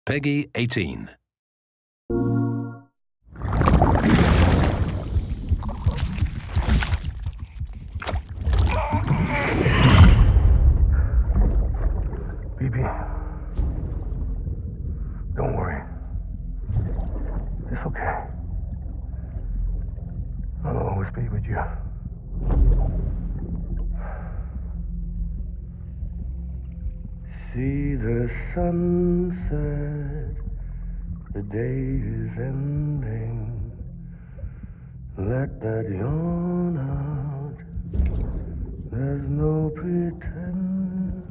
Peggy 18. BB, don't worry. It's okay. I'll always be with you. See the sunset, the day is ending. Let that yawn out, there's no pretending.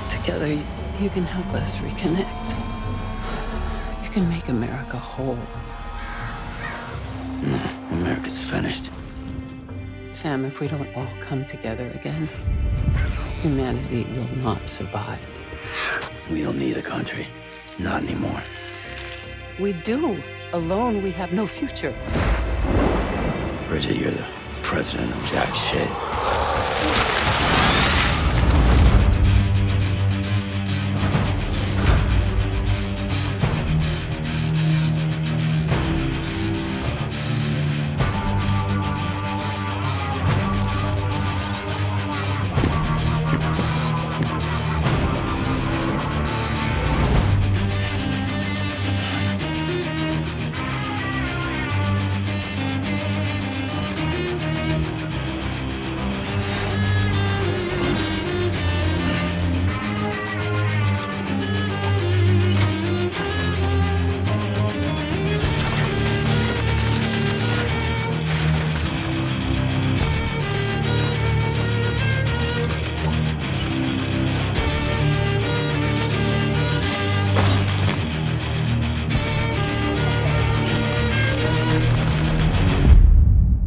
Together, you can help us reconnect. You can make America whole. No, America's finished. Sam, if we don't all come together again, humanity will not survive. We don't need a country. Not anymore. We do. Alone, we have no future. Bridget, you're the president of jack shit.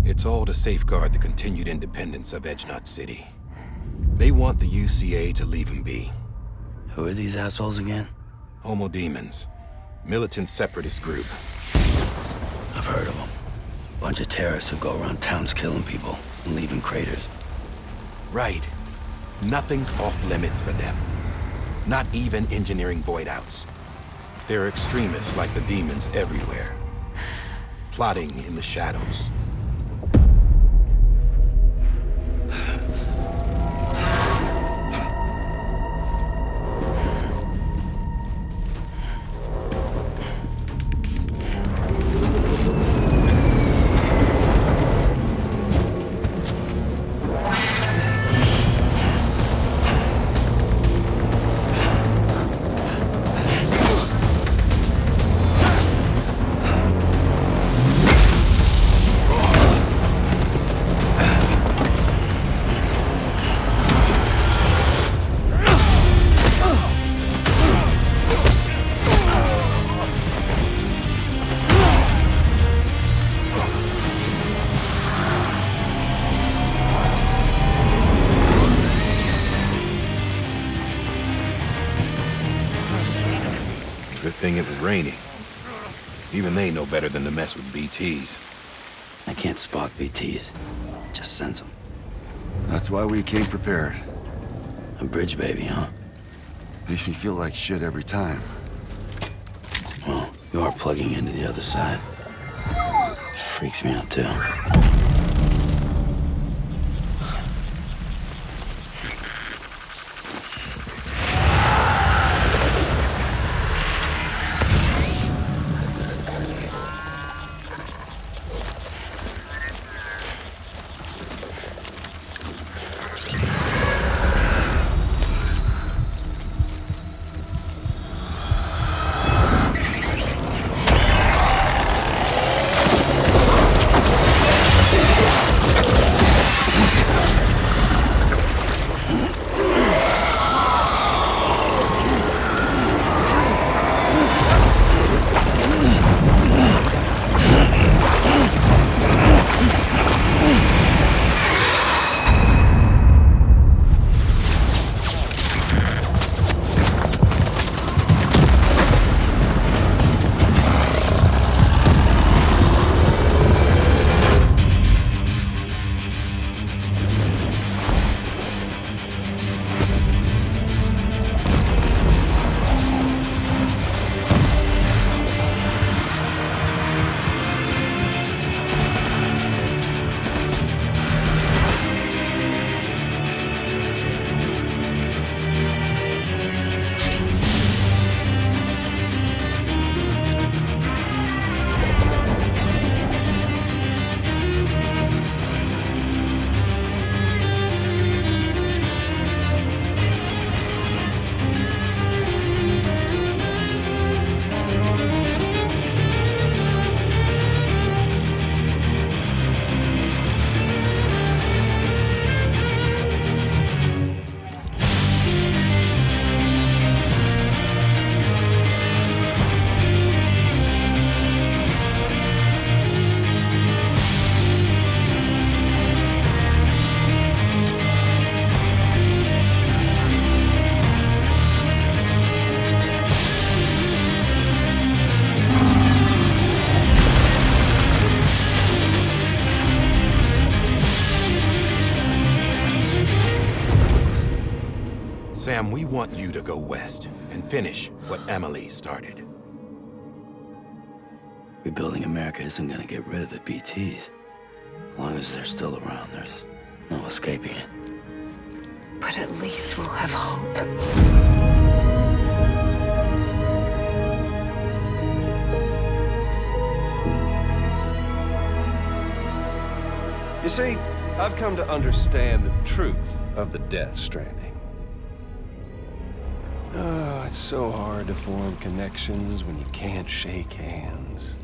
It's all to safeguard the continued independence of Edgenut City. They want the UCA to leave him be. Who are these assholes again? Homo Demons. Militant separatist group. I've heard of them. Bunch of terrorists who go around towns killing people and leaving craters. Right. Nothing's off limits for them. Not even engineering void outs. There are extremists like the demons everywhere. Plotting in the shadows. Good thing it was raining. Even they know better than to mess with BTs. I can't spot BTs. Just sense them. That's why we came prepared. A bridge baby, huh? Makes me feel like shit every time. Well, you are plugging into the other side. Freaks me out, too. Sam, we want you to go west and finish what Emily started. Rebuilding America isn't gonna get rid of the BTs. As long as they're still around, there's no escaping it. But at least we'll have hope. You see, I've come to understand the truth of the Death Stranding. Oh, it's so hard to form connections when you can't shake hands.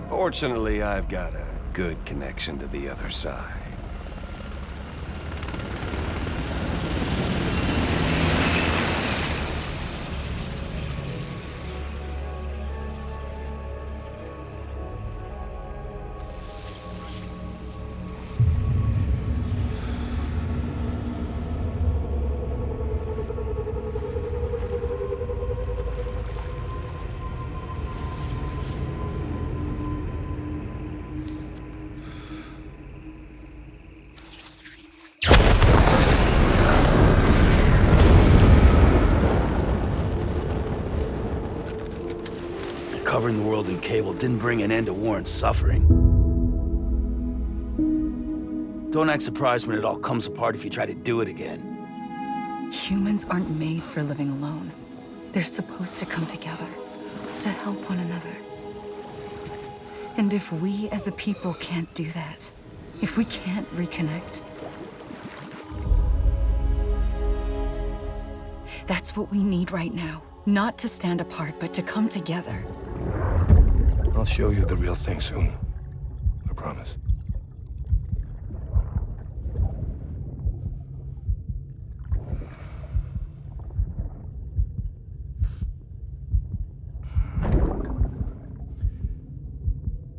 Fortunately, I've got a good connection to the other side. Covering the world in cable didn't bring an end to war and suffering. Don't act surprised when it all comes apart if you try to do it again. Humans aren't made for living alone. They're supposed to come together, to help one another. And if we as a people can't do that, if we can't reconnect, that's what we need right now. Not to stand apart, but to come together. I'll show you the real thing soon. I promise.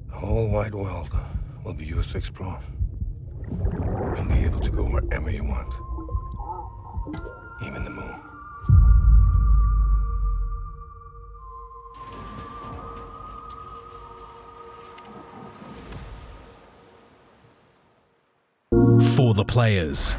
The whole wide world will be yours to explore. You'll be able to go wherever you want. Even the moon. For the players.